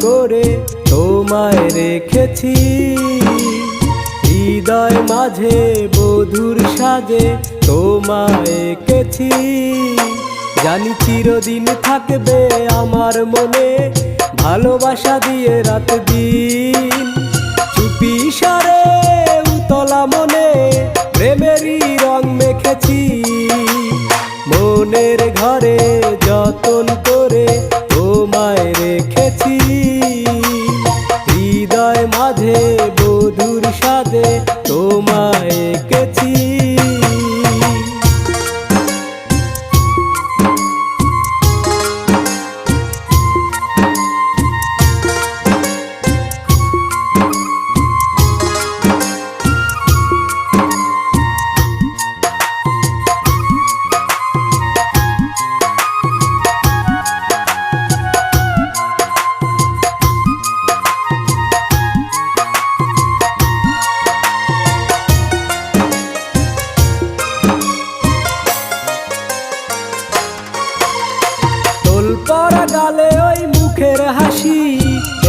করে তোমায় রেখেছি। হৃদয় মাঝে বধুর সাজে তোমায় এঁকেছি। জানি চিরদিন থাকবে আমার মনে, ভালোবাসা দিয়ে রাত দিন। চুপি সারে উতলা মনে প্রেমেরই রং মেখেছি। মনের ঘরে যতন করে তোমায় রেখেছি। হৃদয় মাঝে বধুর সাজে তোমায় এঁকেছি। পরা গালে ওই মুখের হাসি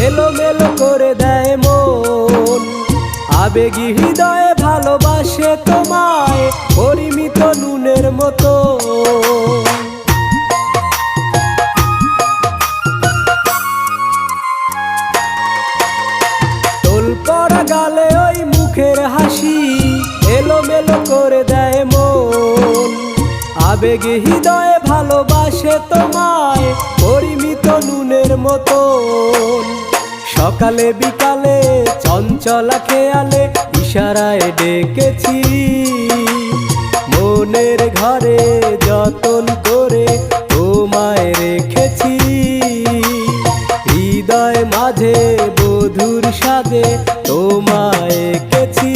এলোমেলো করে দেয় মন। আবেগী হৃদয়ে ভালোবাসে তোমায় পরিমিত নুনের মতো। তোল পরা গালে ওই মুখের হাসি এলোমেলো করে দেয় মন। আবেগে হৃদয়ে ভালোবাসে তোমায় পরিমিত নুনের মতো। সকালে বিকালে চঞ্চলা খেয়ালে ইশারায় ডেকেছি। মনের ঘরে যতন করে তোমায় রেখেছি। হৃদয় মাঝে বধুর সাজে তোমায় এঁকেছি।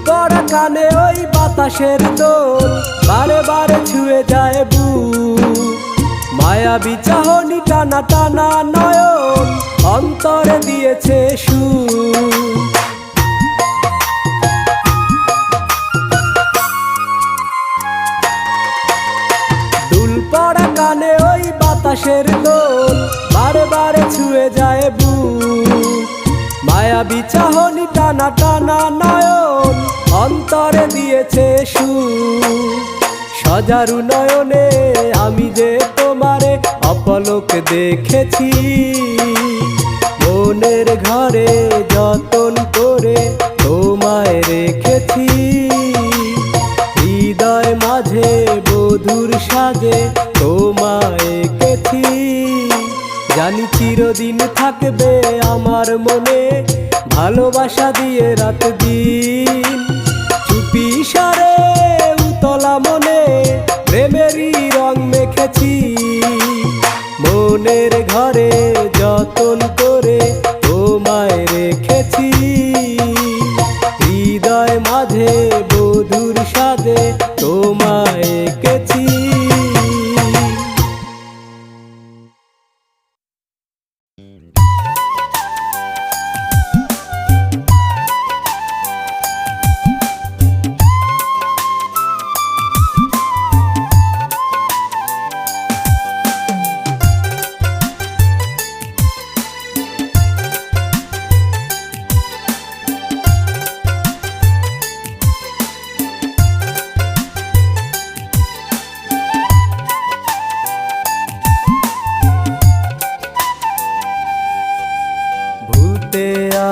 পরা কানে ওই বাতাসের দোল বারে বারে ছুঁয়ে যায় বুক। মায়াবী চাহনি টানা টানা নয়ন অন্তরে দিয়েছে সুর। দুল পরা কানে ওই বাতাসের দোল বারে বারে ছুঁয়ে যায় বুক। মায়াবী চাহনি টানা টানা নয়ন অন্তরে দিয়েছে সুর। সজারু নয়নে আমি যে তোমারে অপলক দেখেছি। মনের ঘরে যতন করে তোমায় রেখেছি। হৃদয় মাঝে বধুর সাজে তোমায় এঁকেছি। জানি চিরদিন থাকবে আমার মনে, ভালোবাসা দিয়ে রাত দিন। চুপি সারে উতলা মনে প্রেমেরই রং মেখেছি। মনের ঘরে যতন করে তোমায় রেখেছি। হৃদয় মাঝে বধুর সাজে তোমায় এঁকেছি।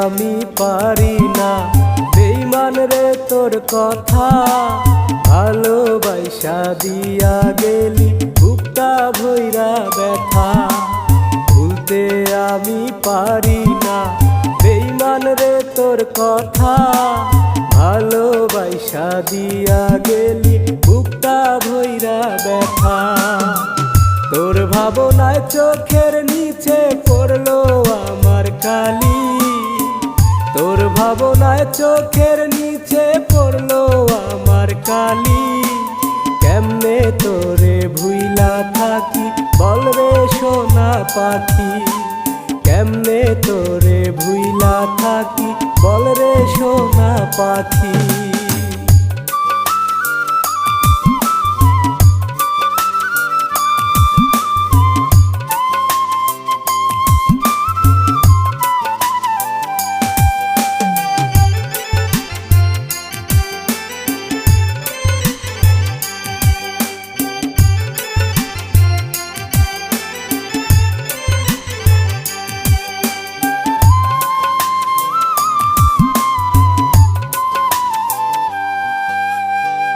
আমি পারি না বেঈমান রে তোর কথা। ভালোবাসা দিয়া গেলি বুকটা ভইরা ব্যথা। ভুলতে আমি পারি না বেঈমান রে তোর কথা। ভালোবাসা দিয়া গেলি বুকটা ভইরা ব্যথা। তোর ভাবনায় চোখের নিচে পড়লো আমার কালি, তোর ভাবনায় চোখের নিচে পড়লো আমার কালি। কেমনে তোরে ভুইলা থাকি বল রে সোনা পাখি, কেমনে তোরে ভুইলা থাকি বল রে সোনা পাখি।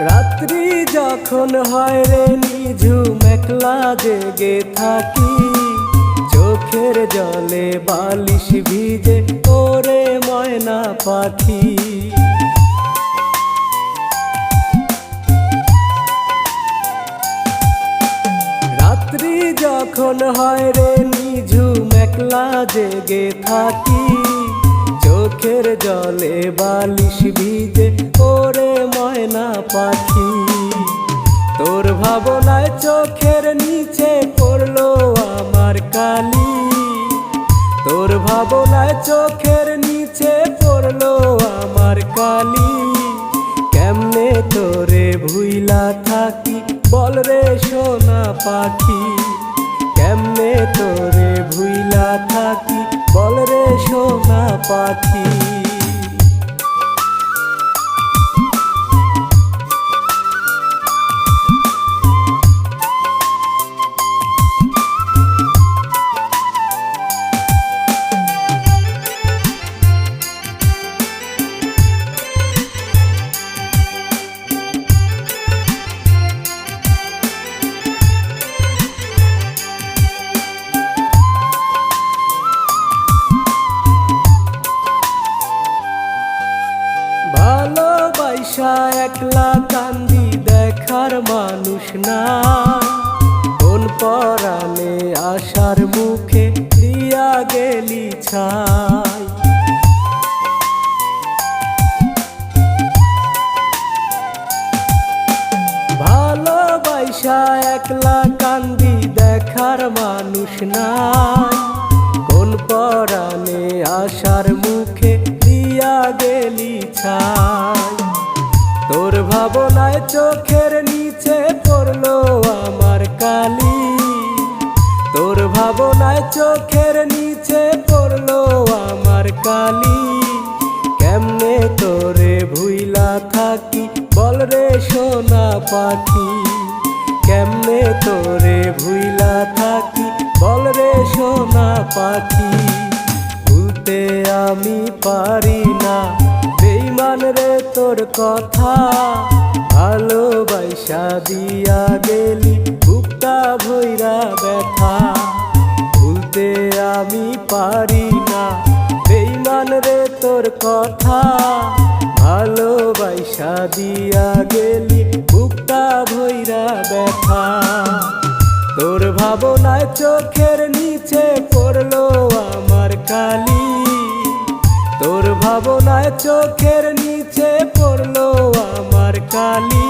রাত্রি যখন হয় রে নিঝুম একলা জেগে থাকি, চোখের জলে বালিশ ভিজে ওরে ময়না পাখি। রাত্রি যখন হয় রে নিঝুম একলা জেগে থাকি, চোখের জলে বালিশ ভিজে ওরে ময়না পাখি। তোর ভাবনায় চোখের নিচে পড়লো আমার কালি, তোর ভাবনায় চোখের নিচে পড়লো আমার কালি। কেমনে তোরে ভুইলা থাকি বল রে সোনা পাখি, কেমনে তোরে ভুইলা থাকি বল রে সোনা পাখি। ভালোবাসা একলা কান্দি দেখার মানুষ না, কোন পরাণে আশার মুখে দিয়া গেলি ছাই। ভালোবাসা একলা কান্দি দেখার মানুষ নাই, কোন পরাণে আশার মুখে দিয়া গেলি ছাই। তোর ভাবনায় চোখের নিচে পড়লো আমার কালি, তোর ভাবনায় চোখের নিচে পড়লো আমার কালি। কেমনে তোরে ভুইলা থাকি বল রে সোনা পাখি, কেমনে তোরে ভুইলা থাকি বল রে সোনা পাখি। ভুলতে আমি পারি না বেঈমান রে তোর কথা, ভালোবাসা দিয়া গেলি বুকটা ভইরা ব্যথা। ভুলতে আমি পারি না বেঈমান রে তোর কথা, ভালোবাসা দিয়া গেলি বুকটা ভইরা ব্যথা। তোর ভাবনায় চোখের নিচে পড়লো আমার কালি, তোর ভাবনায় চোখের নিচে পড়লো আমার কালি।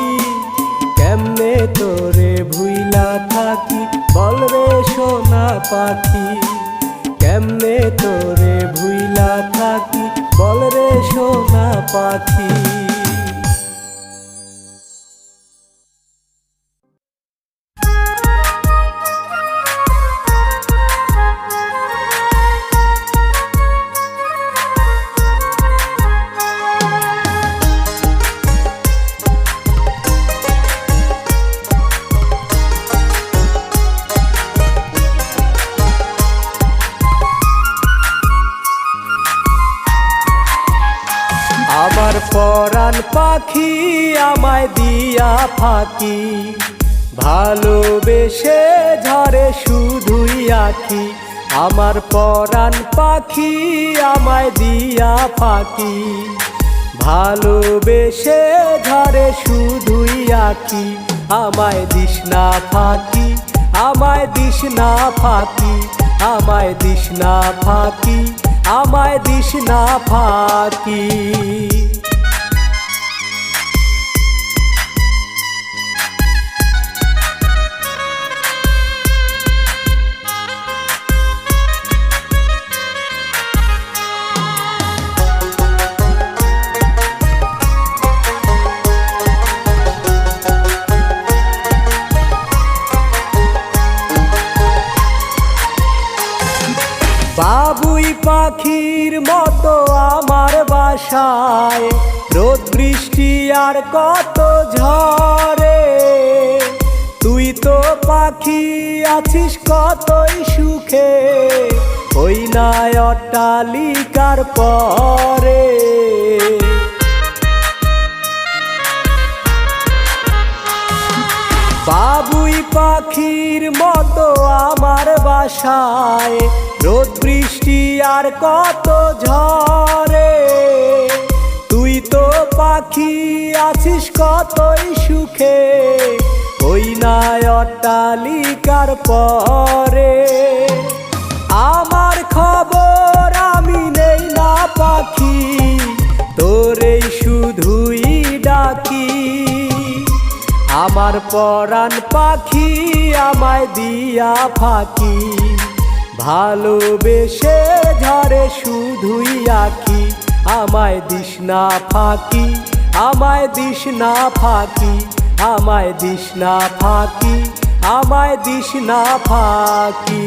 কেমনে তোরে ভুইলা থাকি বল রে সোনা পাখি, কেমনে তোরে ভুইলা থাকি বল রে সোনা পাখি। আমার পরাণ পাখি আমায় দিয়া ফাঁকি, ভালোবেসে ঝরে শুধুই আঁখি। আমার পরাণ পাখি আমায় দিয়া ফাঁকি, ভালোবেসে ঝরে শুধুই আঁখি। আমায় দিস না ফাঁকি, আমায় দিস না ফাঁকি, আমায় দিস না ফাঁকি, আমায় দিস না ফাঁকি। বাবুই পাখির মতো আমার বাসায় রোদ বৃষ্টি আর কত ঝড়ে, তুই তো পাখি আছিস কতই সুখে, ওই না অট্টালিকার পরে। বাবুই পাখির মতো আমার বাসায় রোদ বৃষ্টি আর কত ঝড়ে, তুই তো পাখি আছিস কতই সুখে, ওই না অট্টালিকার পরে। আমার খবর আমি নেই না পাখি, তোরেই শুধুই ডাকি। আমার পরাণ পাখি আমায় দিয়া ফাঁকি, ভালোবেসে ঝরে শুধুই আঁখি। আমায় দিস না ফাঁকি, আমায় দিস না ফাঁকি, আমায় দিস না ফাঁকি, আমায় দিস না ফাঁকি।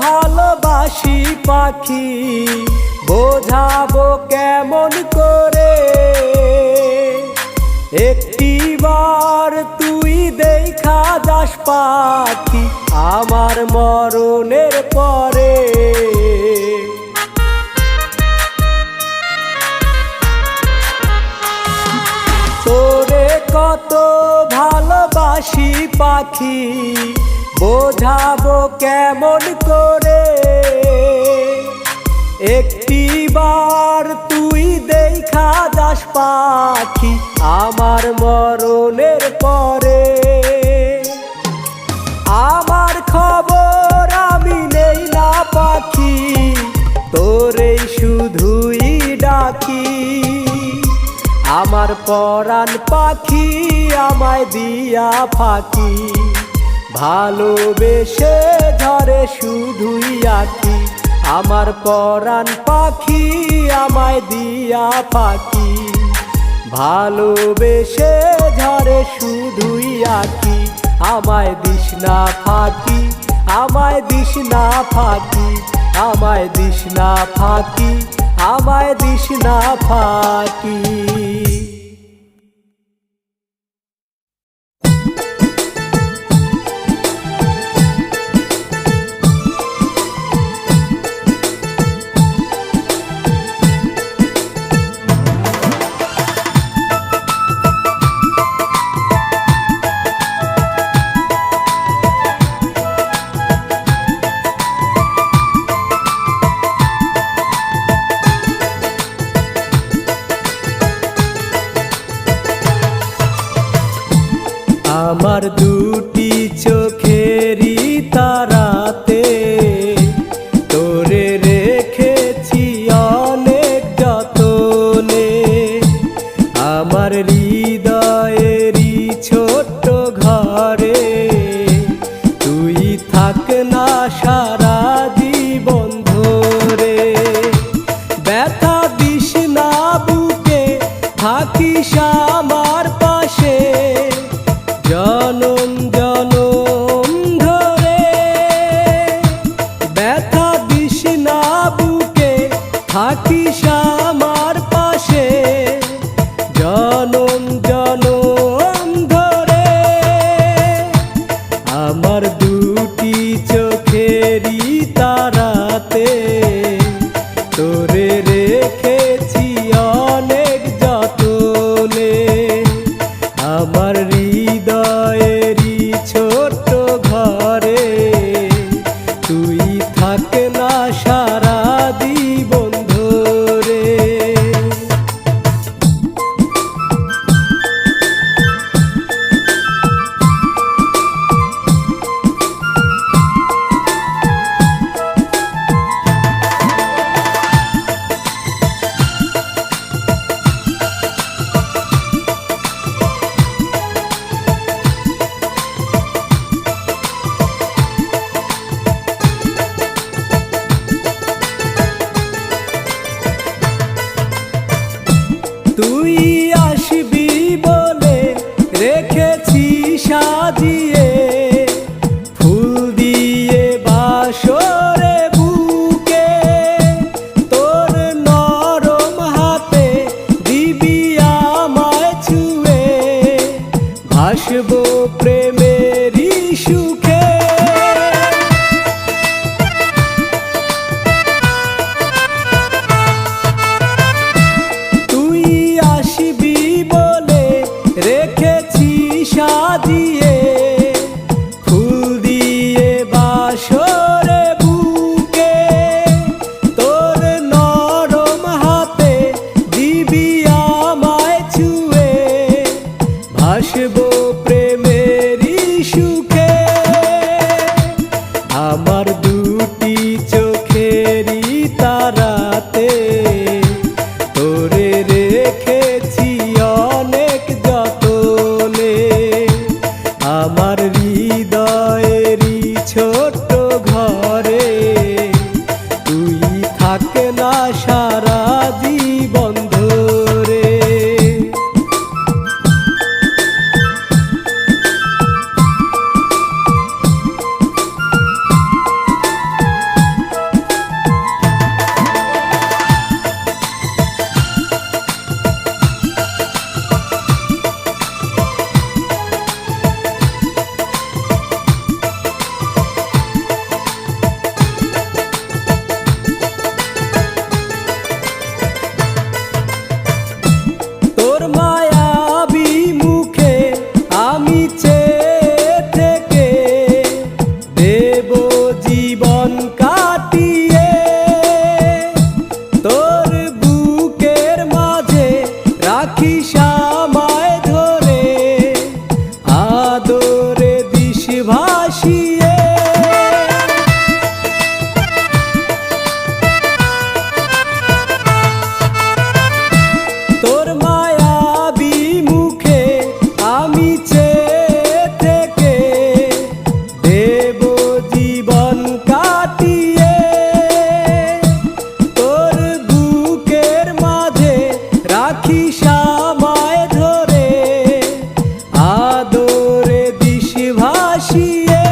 ভালোবাসি পাখি, বোঝাবো কেমন করে, একটিবার তুই দেখা যাস পাখি আমার মরণের পরে। তোরে কত ভালোবাসি পাখি, বোঝাবো কেমন করে, একটিবার তুই দেখা যাস পাখি আমার মরণের পরে। আমার খবর আমি নেই না পাখি, তোরেই শুধুই ডাকি। আমার পরাণ পাখি আমায় দিয়া ফাঁকি, ভালোবেসে ঝরে শুধুই আঁখি। আমার পরাণ পাখি আমায় দিয়া ফাঁকি, ভালোবেসে ঝরে শুধুই আঁখি। আমায় দিস না ফাঁকি, আমায় দিস না ফাঁকি, আমায় দিস না ফাঁকি, আমায় দিস না ফাঁকি। থাকে না সারা জীবন ধরে। তুই আসবি বলে রেখেছি সাজিয়ে, ফুল দিয়ে বাসরে বুকে, তোর নরম হাতে দিবি আমায় ছুঁয়ে, ভাসবো প্রেমেরই সুখে। রেখেছি সাজিয়ে, ফুল দিয়ে বাসরে বুকে, তোর নরম হাতে দিবি আমায় ছুঁয়ে, ভাসবো প্রেমেরই সুখে। আমার দুটি চোখেরই তারাতে তোরে রেখেছি অনেক যতনে, আমার হৃদয়েরই ছোট্ট ঘরে তুই থাকে না সারা জীবন ধরে। তোর মায়াবী মুখে আমি চেয়ে থেকে দেব জীবন কাটিয়ে, তোর বুকের মাঝে রাখিস আমায় ধরে, আদরে দিস ভাসিয়ে। তোর মায়াবী মুখে আমি চেয়ে থেকে দেব জীবন কাটিয়ে, তোর বুকের মাঝে রাখিস আমায় ধরে, আদরে দিস ভাসিয়ে।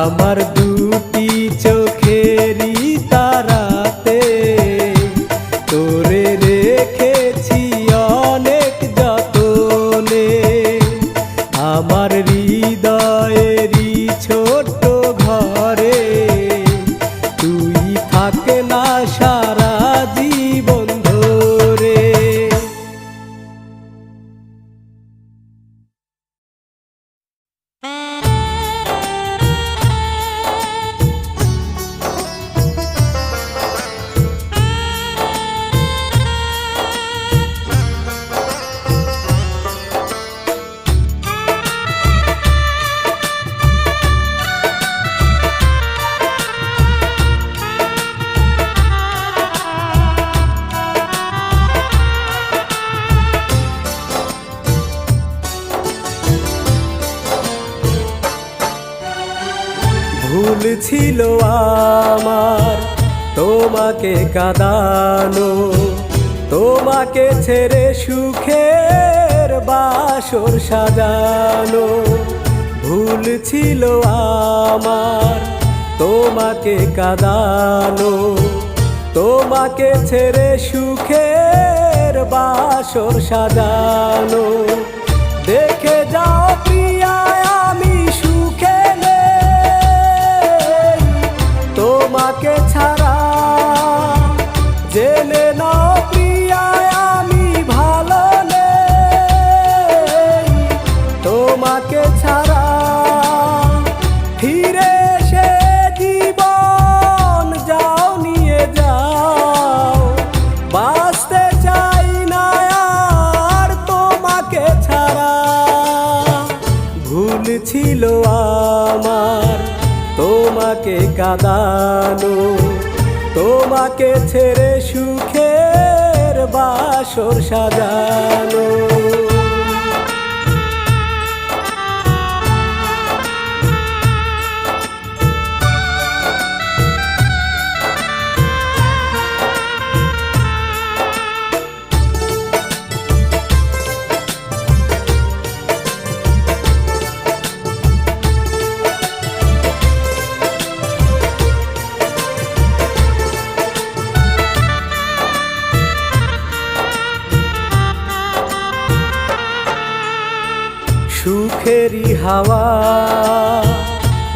আমার দুটি চোখেরই তারাতে তোরে রেখেছি অনেক যতনে, আমার হৃদয়েরই ছোট্ট ঘরে তুই থাকে না সারা জীবন ধরে। ভুল ছিল আমার তোমাকে কাঁদানো, তোমাকে ছেড়ে সুখের বাসর সাজানো। ভুল ছিল আমার তোমাকে কাঁদানো, তোমাকে ছেড়ে সুখের বাসর সাজানো। দেখে যাও প্রিয়া আমি সুখে নেই, তোমাকে ছাড়া জেনে নাও প্রিয়া আমি ভালো নেই, তোমাকে ছাড়া ফিরে এসে তোমাকে কাঁদানো, তোমাকে ছেড়ে সুখের বাসর সাজানো। সুখেরই হাওয়া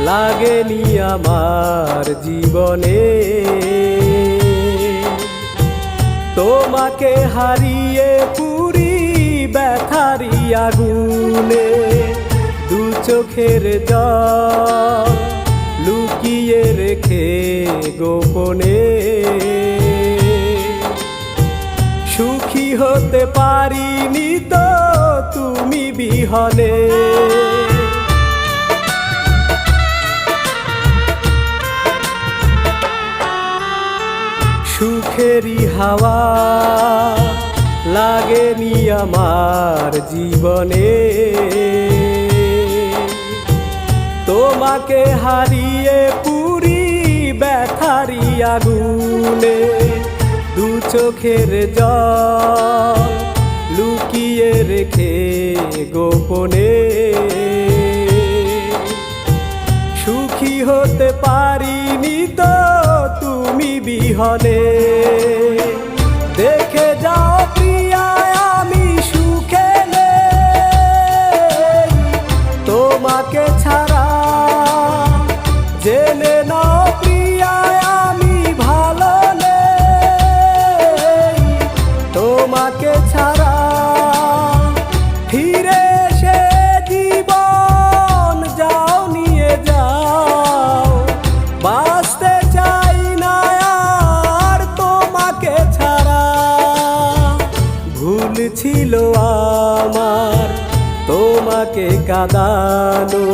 লাগেনি আমার জীবনে, তোমাকে হারিয়ে পুরি ব্যথারি আগুনে। দু চোখের জল লুকিয়ে রেখে গোপনে, সুখী হতে পারিনি তো তুমি বিহনে। সুখেরই হাওয়া লাগেনি আমার জীবনে, তোমাকে হারিয়ে পুরি ব্যথারি আগুনে। দু চোখের জল লুকিয়ে রেখে গোপনে, সুখী হতে পারিনি তো তুমি বিহনে। দেখে যাও প্রিয়া আমি সুখে নেই তোমাকে ছাড়া, জেনে নাও প্রিয়া আমি ভালো নেই তোমাকে ছাড়া। ফিরে এসে জীবন যাও নিয়ে যাও, বাঁচতে চাই না আর তোমাকে ছাড়া। ভুল ছিল আমার তোমাকে কাঁদানো,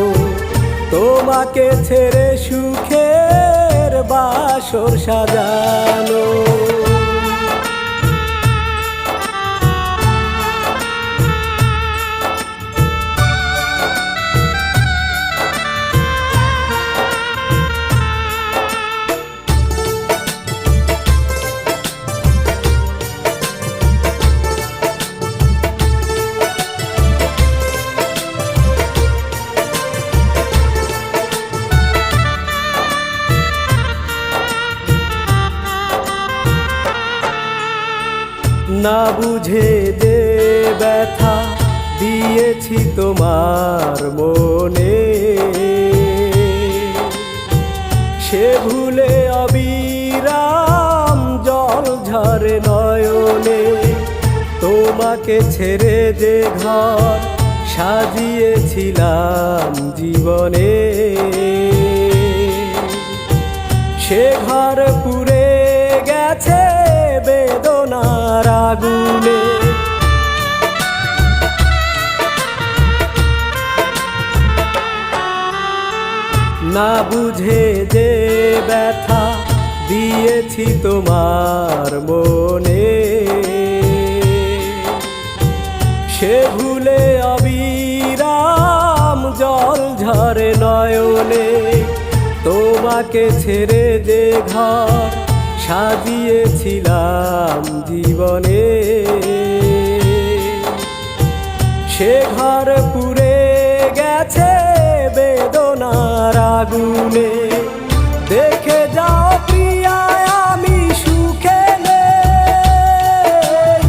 তোমাকে ছেড়ে সুখের বাসর সাজানো। না বুঝে যে ব্যথা দিয়েছি তোমার মনে, সে ভুলে অবিরাম জল ঝরে নয়নে। তোমাকে ছেড়ে যে ঘর সাজিয়েছিলাম জীবনে, সে ঘর পুড়ে গেছে বেদনার আগুনে। না বুঝে যে ব্যথা দিয়েছি তোমার মনে, সে ভুলে অবিরাম জল ঝরে নয়নে। তোমাকে ছেড়ে যে ঘর সাজিয়েছিলাম জীবনে, সে ঘর পুড়ে গেছে বেদনার আগুনে। দেখে যাও প্রিয়া আমি সুখে নেই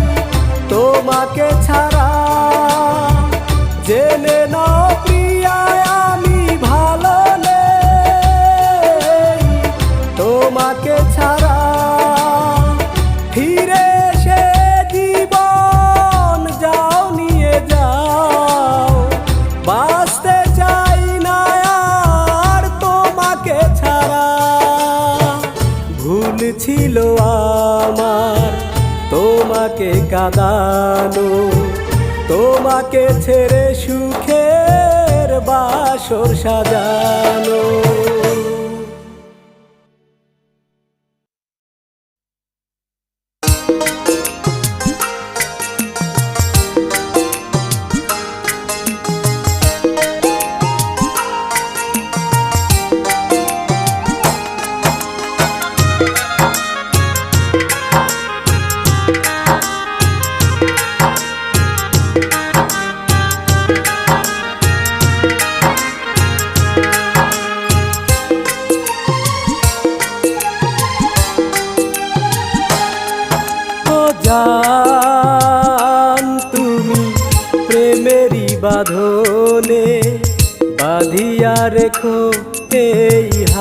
তোমাকে ছাড়া, জেনে নাও প্রিয়া আমি ভালো নেই তোমাকে ছাড়া। ফিরে এসে জীবন যাও নিয়ে যাও, বাঁচতে চাই না আর তোমাকে ছাড়া। ভুল ছিল আমার তোমাকে কাঁদানো, তোমাকে ছেড়ে সুখের বাসর সাজানো।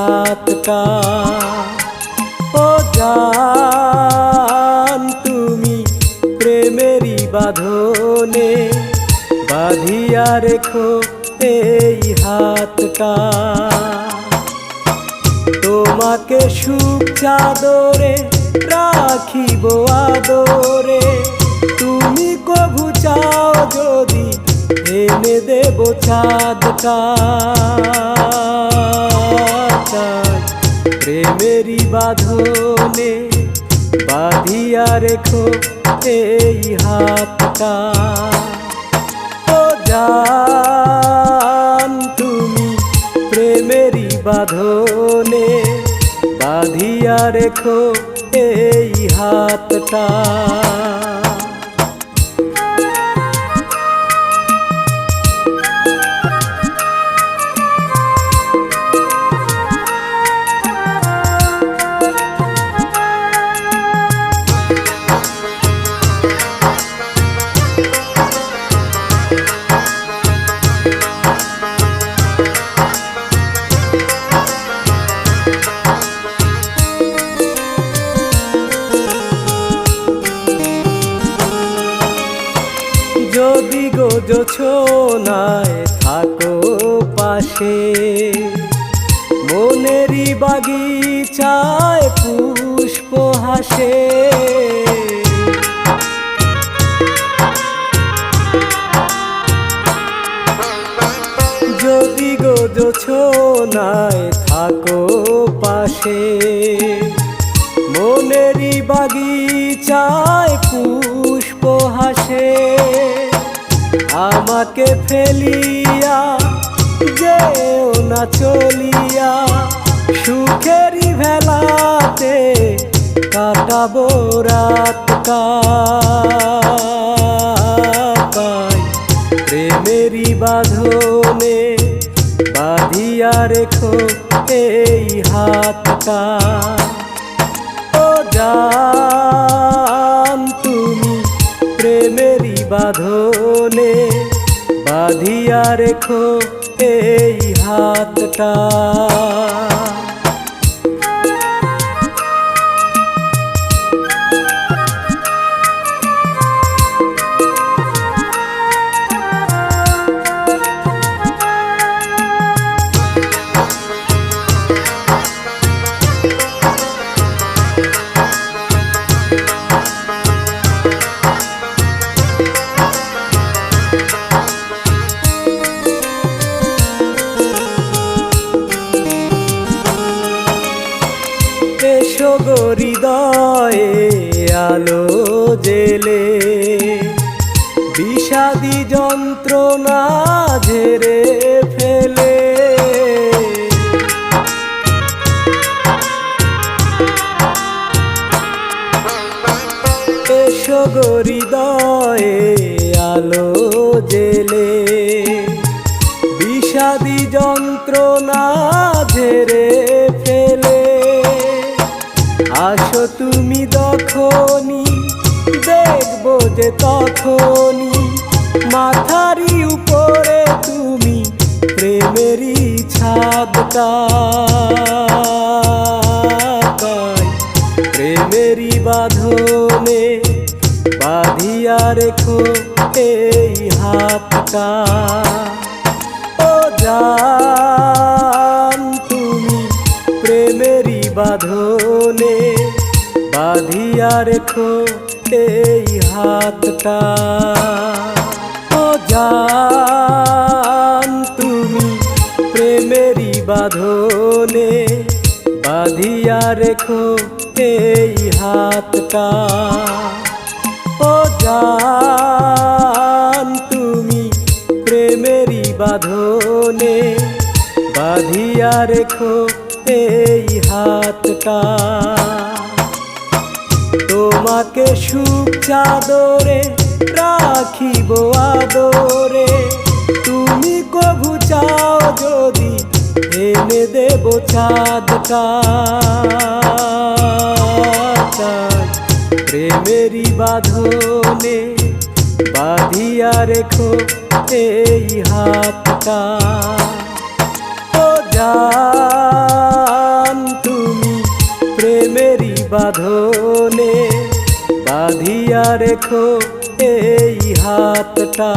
হাতটা। ও জান তুমি প্রেমেরই বাঁধনে বাঁধিয়া রেখো এই হাতটা। তোমাকে সুখ চাদরে রাখিব আদরে, তুমি কভু চাও যদি এনে দেব চাঁদটা। প্রেমেরই বাঁধনে বাঁধিয়া রেখো এই হাতটা। ও জান তুমি প্রেমেরই বাঁধনে বাঁধিয়া রেখো এই হাতটা। যদি গো জোছনায় থাকো পাশে, মনেরই বাগিচায় পুষ্প হাসে। যদি গো জোছনায় থাকো পাশে, মনেরই বাগিচায় পুষ্প হাসে। আমাকে ফেলিয়া যেও না চলিয়া, সুখেরই ভেলাতে কাটাবো রাত কাটাই। প্রেমেরই বাঁধনে বাঁধিয়া রেখো এই হাতটা। ও জান তুমি প্রেমেরই বাঁধনে বাঁধিয়া রেখো এই হাতটা। এসো গো হৃদয়ে আলো জেলে, বিষাদী যন্ত্রণা ঝেড়ে ফেলে। এসো গো হৃদয়ে আলো জেলে, বিষাদী যন্ত্রণা ঝেড়ে ফেলে। আসো তুমি যখনই দেখবো যে তখনই, মাথারই উপরে তুমি প্রেমেরই ছাদটা। প্রেমেরই বাঁধনে বাঁধিয়া রেখো এই হাতটা। ও জান তুমি প্রেমেরই বাঁধনে বাঁধিয়া রেখো এই হাতটা। ও জান তুমি প্রেমেরই বাঁধনে বাঁধিয়া রেখো এই হাতটা। ও জান তুমি প্রেমেরই বাঁধনে বাঁধিয়া রেখো এই হাতটা। তোমাকে সুখ চাদরে রাখিব আদরে, তুমি কভু চাও যদি এনে দেব চাঁদটা। প্রেমেরই বাঁধনে বাঁধিয়া রেখো এই হাতটা। ও জান বাঁধনে বাঁধিয়া রেখো এই হাতটা।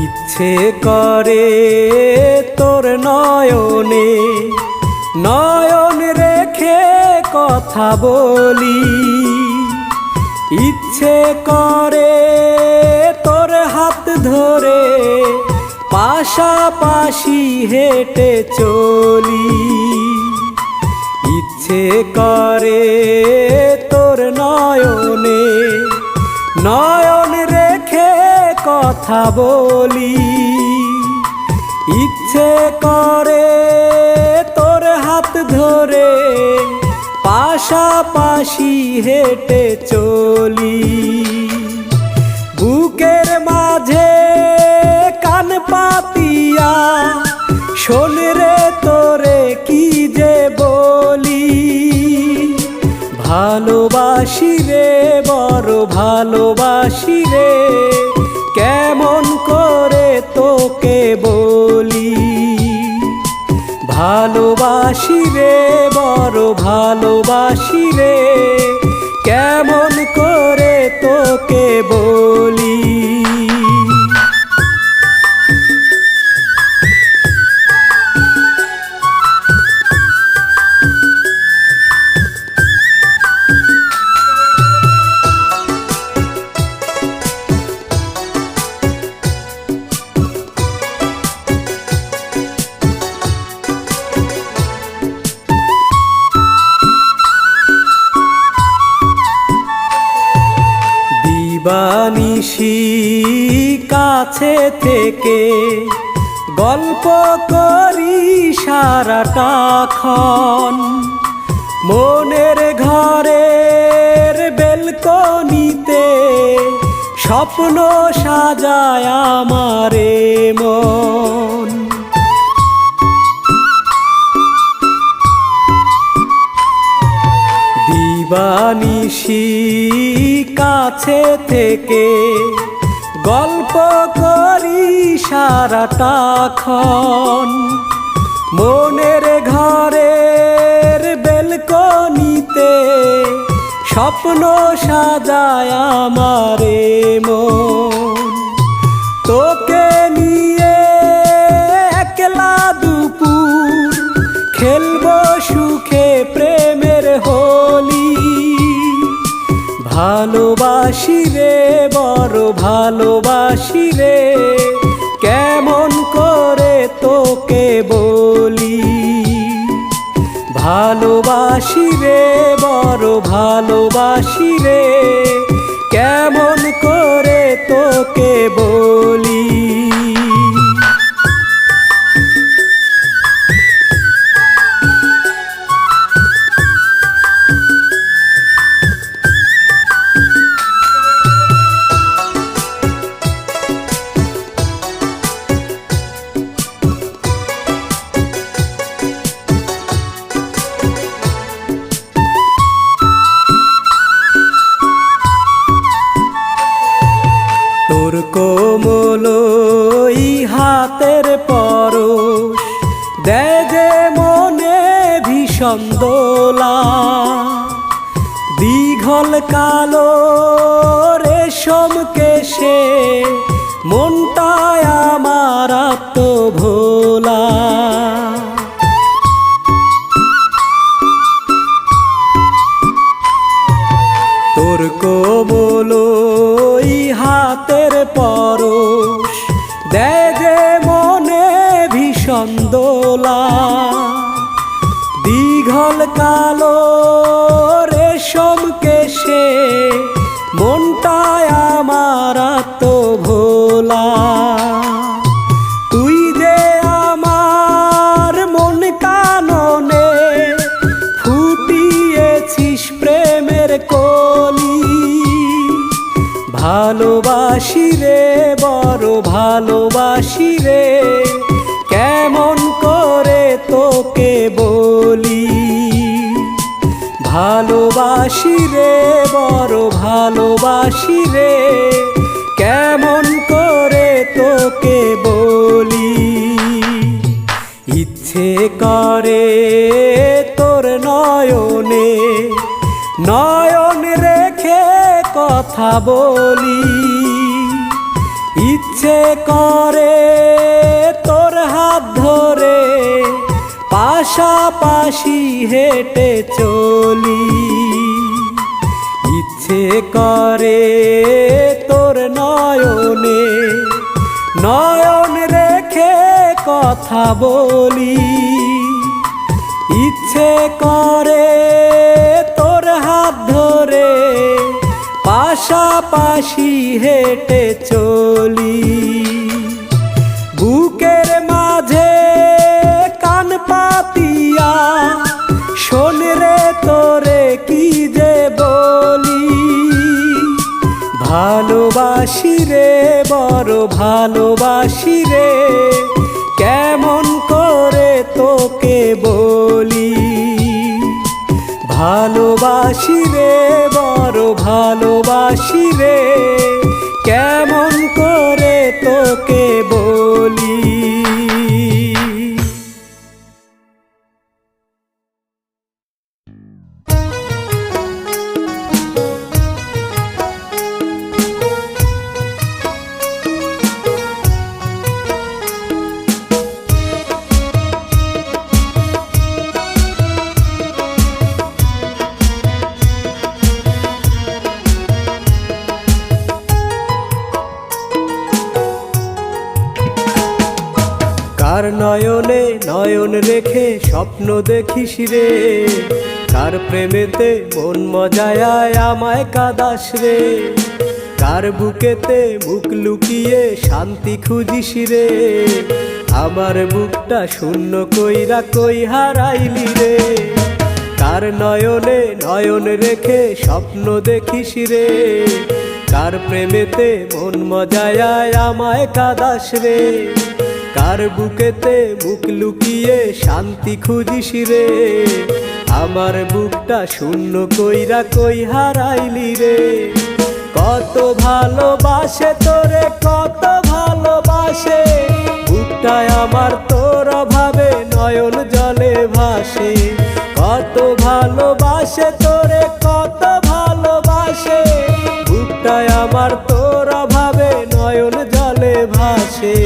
ইচ্ছে করে তোর নয়নে নয়ন রেখে কথা বলি, ইচ্ছে করে তোর হাত ধরে পাশাপাশি হেঁটে চলি, ইচ্ছে করে তোর নয়নে নয়ন রেখে কথা বলি, ইচ্ছে করে তোর হাত ধরে পাশাপাশি হেঁটে চলি। বুকের মাঝে কান পাতিয়া শোন রে তোরে কি যে বলি, ভালোবাসি রে বড় ভালোবাসি রে, কেমন করে তোকে বলি, ভালোবাসি রে বড় ভালোবাসি রে, কেমন করে তোকে বলি। দিবানিশি কাছে থেকে গল্প করি সারাটাক্ষণ, মনের ঘরের বেলকনিতে স্বপ্ন সাজায় আমারে মন। দিবানিশি কাছে থেকে গল্প করি সারাটাক্ষণ, মনের ঘরের বেলকনিতে স্বপ্ন সাজায় আমারে মন। তোকে নিয়ে একলা দুপুর খেলবো সুখে প্রেমের হোলি, ভালোবাসি রে বড় ভালোবাসি রে, কেমন করে তোকে বলি, ভালোবাসি রে বড় ভালোবাসি রে, কেমন করে তোকে বলি। তোর কোমলই হাতের পরশ দেয় যে মনে ভীষণ দোলা, দীঘল কালো রেশম কেশে মনটায় আমার আত্মভোলা। তোর কোমলই হাতের পরশ দেয় যে মনে ভীষণ দোলা, দীঘল কালো রেশম কেশে মনটায় আমার আত্মভোলা। তুই যে আমার মন কাননে ফুল বলি, ভালোবাসি রে বড় ভালোবাসি রে, কেমন করে তোকে বলি। ইচ্ছে করে তোর নয়নে নয়ন রেখে কথা বলি, ইচ্ছে করে তোর হাত ধরে পাশাপাশি হেঁটে চলি, ইচ্ছে করে তোর নয়নে নয়ন রেখে কথা বলি, ইচ্ছে করে তোর হাত ধরে পাশাপাশি হেঁটে চলি। বুকের মাঝে কান পাতিয়া শোন রে তোরে কি যে বলি, ভালোবাসি রে বড় ভালোবাসি রে, কেমন করে তোকে বলি। ভালোবাসি রে বড় ভালোবাসি রে, কেমন করে তোকে বলি। কার নয়নে নয়ন রেখে স্বপ্ন দেখিস রে, কার প্রেমেতে মন মজায় আমায় কাদাস রে, কার বুকেতে মুখ লুকিয়ে শান্তি খুঁজিস রে, আমার বুকটা শূন্য কইরা কই হারাইলি রে। কার নয়নে নয়ন রেখে স্বপ্ন দেখিস রে, কার প্রেমেতে মন মজায় আমায় কাদাস রে, কার বুকেতে মুখ লুকিয়ে শান্তি খুঁজিস রে, আমার বুকটা শূন্য কইরা কই হারাইলি রে। কত ভালোবাসে তোরে কত ভালোবাসে, বুকটায় আমার তোর অভাবে নয়ন জলে ভাসে, কত ভালোবাসে তোরে কত ভালোবাসে, বুকটায় আমার তোর অভাবে নয়ন জলে ভাসে।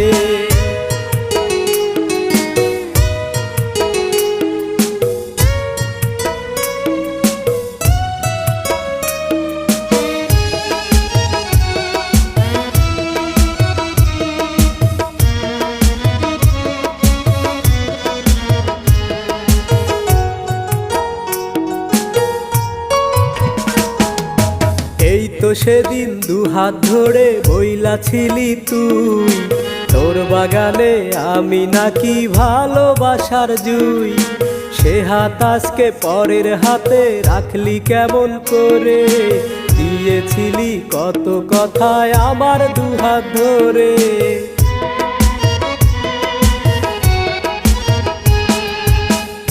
এই তো সেদিন দুহাত ধরে বইলাছিলি তুই, তোর বাগানে আমি নাকি ভালোবাসার জুই, সে হাত আজকে পরের হাতে রাখলি কেমন করে, দিয়েছিলি কত কথায় আমার দুহাত ধরে।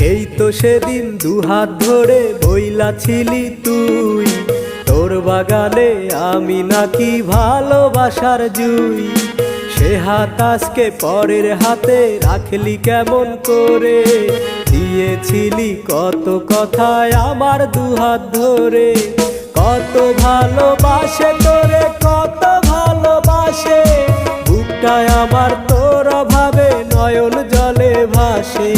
এই তো সেদিন দুহাত ধরে বইলাছিলি তুই, তোর বাগানে আমি নাকি ভালোবাসার জুই, সে হাত আজকে পরের হাতে রাখলি কেমন করে, দিয়েছিলি কত কথায় আমার দুহাত ধরে। কত ভালোবাসে তোরে কত ভালোবাসে, বুকটায় আমার তোর অভাবে নয়ন জলে ভাসে,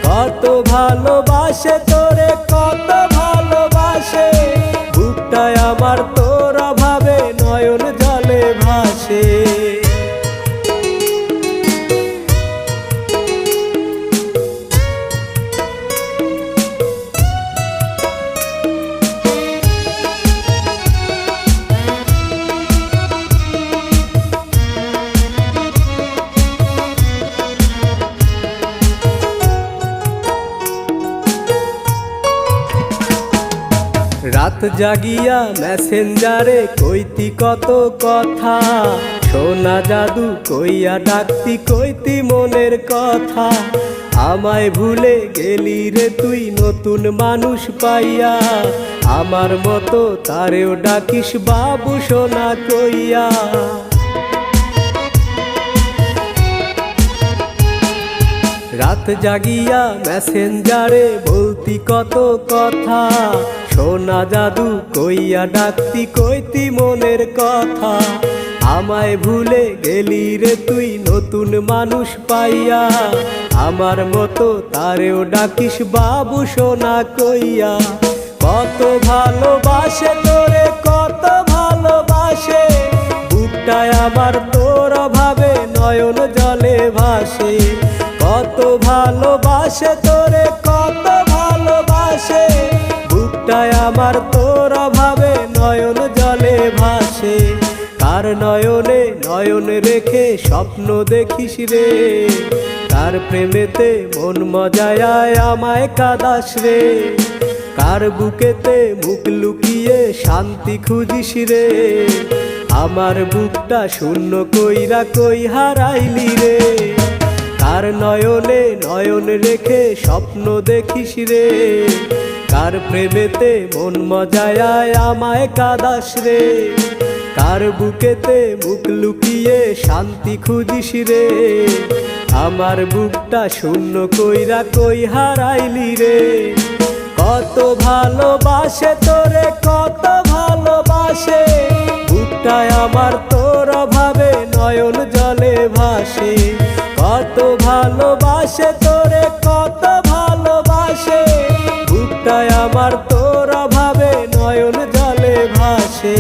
কত ভালোবাসে তোরে কত ভালোবাসে, বুকটায় আমার তোর অভাবে নয়ন জলে ভাসে। রাত জাগিয়া মেসেঞ্জারে কইতি কত কথা, সোনা জাদু কইয়া ডাকতি কইতি মনের কথা, আমায় ভুলে গেলি রে তুই নতুন মানুষ পাইয়া, আমার মতো তারেও ডাকিস বাবু সোনা কইয়া। রাত জাগিয়া মেসেঞ্জারে বলতি কত কথা, সোনা জাদু কইয়া ডাকতি কইতি মনের কথা। আমায় ভুলে গেলি রে তুই নতুন মানুষ পাইয়া, আমার মতো তারেও ডাকিস বাবু সোনা কইয়া। কত ভালোবাসে তোরে কত ভালোবাসে, বুকটায় আমার তোর অভাবে নয়ন জলে ভাসে। কত ভালোবাসে তোরে কত ভালোবাসে, বুকটায় আমার তোর অভাবে নয়ন জলে ভাসে। কার নয়নে নয়ন রেখে স্বপ্ন দেখিস রে, কার প্রেমেতে মন মজায় আমায় কাদাস রে। কার বুকেতে মুখ লুকিয়ে শান্তি খুঁজিস রে, আমার বুকটা শূন্য কইরা কই হারাইলি রে। কার নয়নে নয়ন রেখে স্বপ্ন দেখিস রে, কার প্রেমেতে মন মজায় আমায় কাদাস রে। কার বুকেতে মুখ লুকিয়ে শান্তি খুঁজিস রে, আমার বুকটা শূন্য কইরা কই হারাইলি রে। কত ভালোবাসে তোরে কত ভালোবাসে, বুকটায় আমার তোর অভাবে নয়ন জলে ভাসে। কত ভালোবাসে তোরে কত ভালোবাসে, বুকটায় আমার তোর অভাবে নয়ন জলে ভাসে।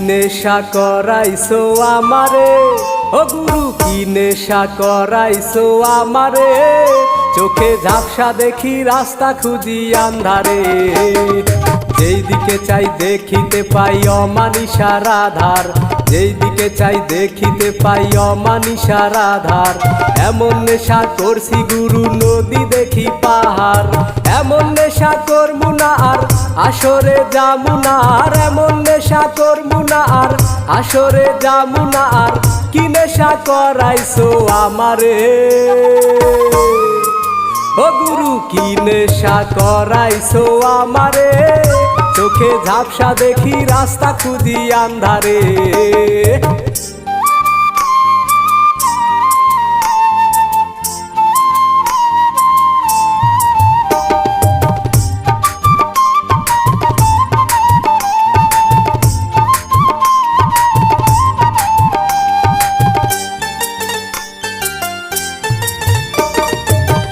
নেশা করাইছো আমারে, ও গুরু কি নেশা করাইছো আমারে। চোখে ঝাপসা দেখি রাস্তা খুঁজি আন্ধারে, যেই দিকে চাই দেখিতে পাই অমানিসার আধার। যেই দিকে চাই দেখিতে পাই অমানিসার আধার। এমন নেশা করছি গুরু নদী দেখি পাহাড়, এমন নেশা করমু না আর আসরে যামু না আর। এমন নেশা করমু না আর আসরে যামু না আর, কি নেশা করাইছো আমারে। ও গুরু কি নেশা করাইছো আমারে, চোখে ঝাপসা দেখি রাস্তা খুঁজি আন্ধারে।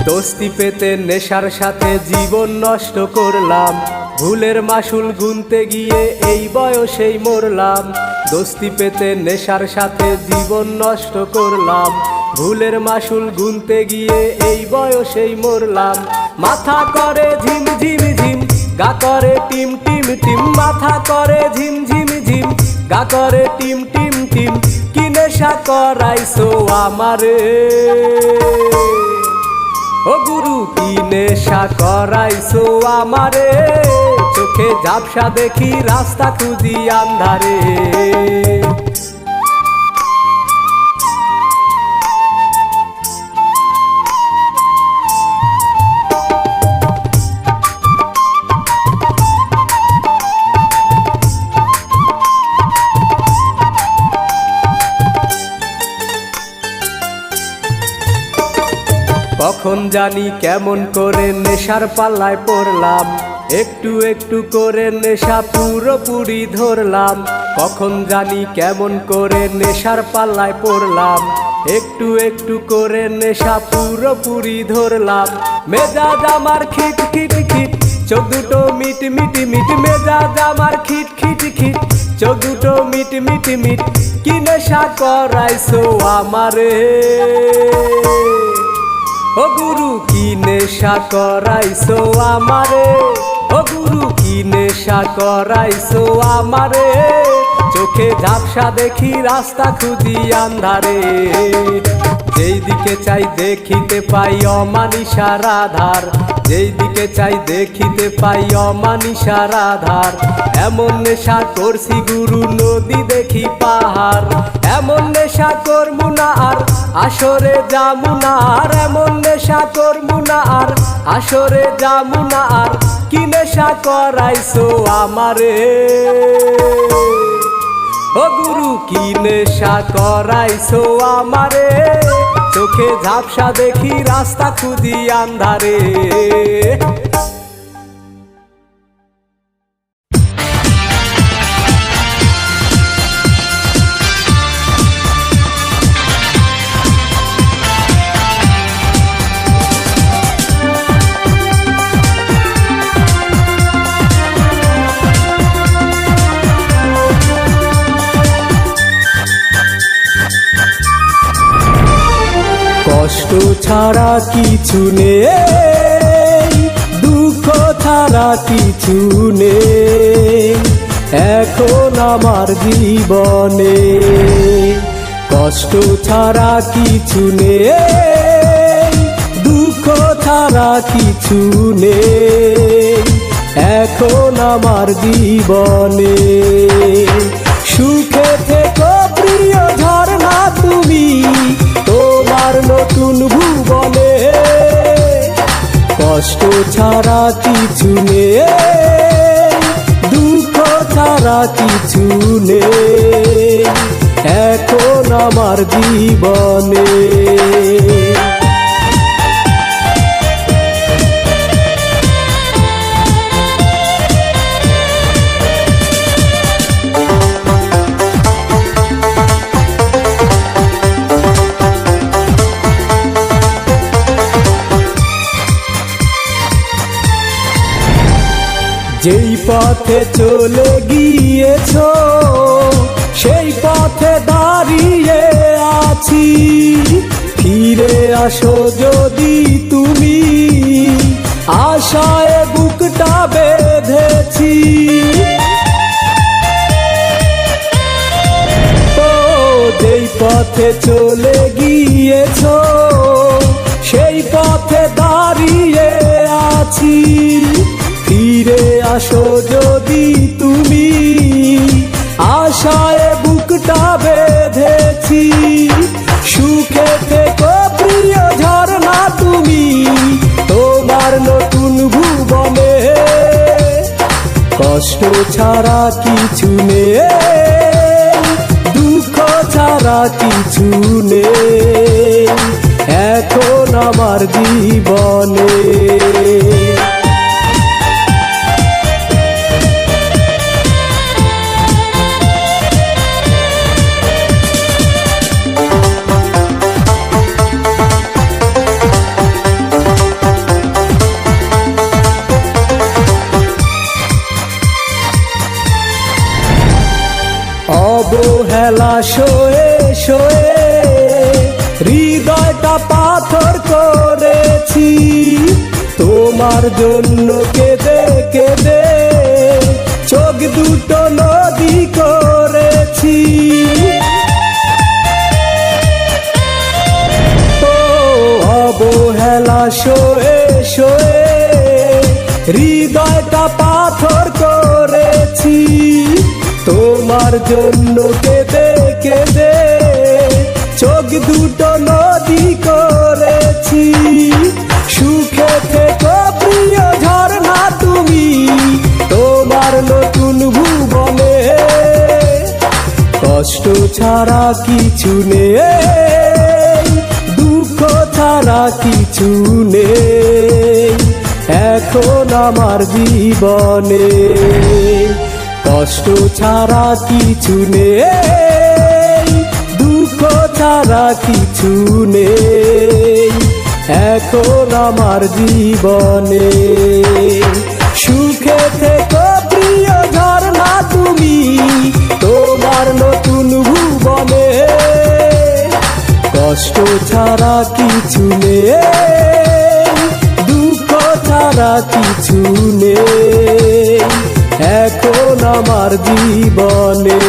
দোস্তি পেতে নেশার সাথে জীবন নষ্ট করলাম, ভুলের মাসুল গুনতে গিয়ে এই বয়সেই মরলাম। দোস্তি পেতে নেশার সাথে জীবন নষ্ট করলাম, ভুলের মাসুল গুনতে গিয়ে এই বয়সেই মরলাম। মাথা করে ঝিম ঝিম ঝিম, গা করে টিম টিম টিম। মাথা করে ঝিম ঝিম ঝিম, গা করে টিম টিম টিম। কি নেশা করাইছো আমারে। ও গুরু কি নেশা করাইছো আমারে, চোখে ঝাপসা দেখি রাস্তা খুঁজি আন্ধারে। কখন জানি কেমন করে নেশার পাল্লায় পড়লাম, একটু একটু করে নেশা পুরোপুরি ধরলাম। কখন জানি কেমন করে নেশার পাল্লায় পড়লাম, একটু একটু করে নেশা পুরোপুরি ধরলাম। মেজাজ আমার খিট খিট খিট, চোখ দুটো মিট মিট মিট। মেজাজ আমার খিট খিট খিট, চোখ দুটো মিট মিট মিট। কি নেশা করাইছো আমারে। ও গুরু কি নেশা করাইছো আমারে, ও গুরু কি নেশা করাইছো আমারে, চোখে ঝাপসা দেখি রাস্তা খুঁজি আন্ধারে। যেই দিকে চাই দেখিতে পাই অমানিসার আধার, যেই দিকে চাই দেখিতে পাই অমানিসার আধার। এমন নেশা করছি গুরু নদী দেখি পাহাড়, এমন নেশা করমু না আর আসরে যামু না আর, এমন নেশা করমু না আর আসরে যামু না আর। কি নেশা করাইছো আমারে, ও গুরু কি নেশা করাইছো আমারে, চোখে ঝাপসা দেখি রাস্তা খুঁজি আন্ধারে। কষ্ট ছাড়া কিছু নেই, দুঃখ ছাড়া কিছু নেই এখন আমার জীবনে। কষ্ট ছাড়া কিছু নেই, দুঃখ ছাড়া কিছু নেই এখন আমার জীবনে। সুখে থেকো প্রিয় ঝরনা তুমি তোমার নতুন ভুবনে। কষ্ট ছাড়া কিছু নেই, দুঃখ ছাড়া কিছু নেই এখন আমার জীবনে। যেই পথে চলে গিয়েছো সেই পথে দাঁড়িয়ে আছি, ফিরে আসো যদি তুমি, আশায় বুকটা বেঁধেছি। ও যেই পথে চলে গিয়েছো সেই পথে দাঁড়িয়ে আছি, ফিরে আসো যদি তুমি, আশায় বুকটা বেঁধেছি। সুখে থেকো প্রিয় ঝরনা তুমি তোমার নতুন ভুবনে। কষ্ট ছাড়া কিছু নেই, দুঃখ ছাড়া কিছু নেই এখন আমার জীবনে। অবহেলা শোয়ে শোয়ে হৃদয়টা পাথর করেছি, তোমার জন্য কেঁদে কেঁদে চোখ দুটো নদী করেছি। ও অবহেলা শোয়ে শোয়ে হৃদয়টা পাথর করেছি, তোমার জন্য কেঁদে কেঁদে চোখ দুটো নদী করেছি। সুখে থেকো প্রিয় ঝরনা তুমি তোমার নতুন ভুবনে। কষ্ট ছাড়া কিছু নেই, দুঃখ ছাড়া কিছু নেই এখন আমার জীবনে। কষ্ট ছাড়া কিছু নেই, দুঃখ ছাড়া কিছু নেই এখন আমার জীবনে। সুখে থেকো প্রিয় ঝরনা তুমি তোমার নতুন ভুবনে। কষ্ট ছাড়া কিছু নেই, দুঃখ ছাড়া কিছু নেই এখন আমার জীবনে।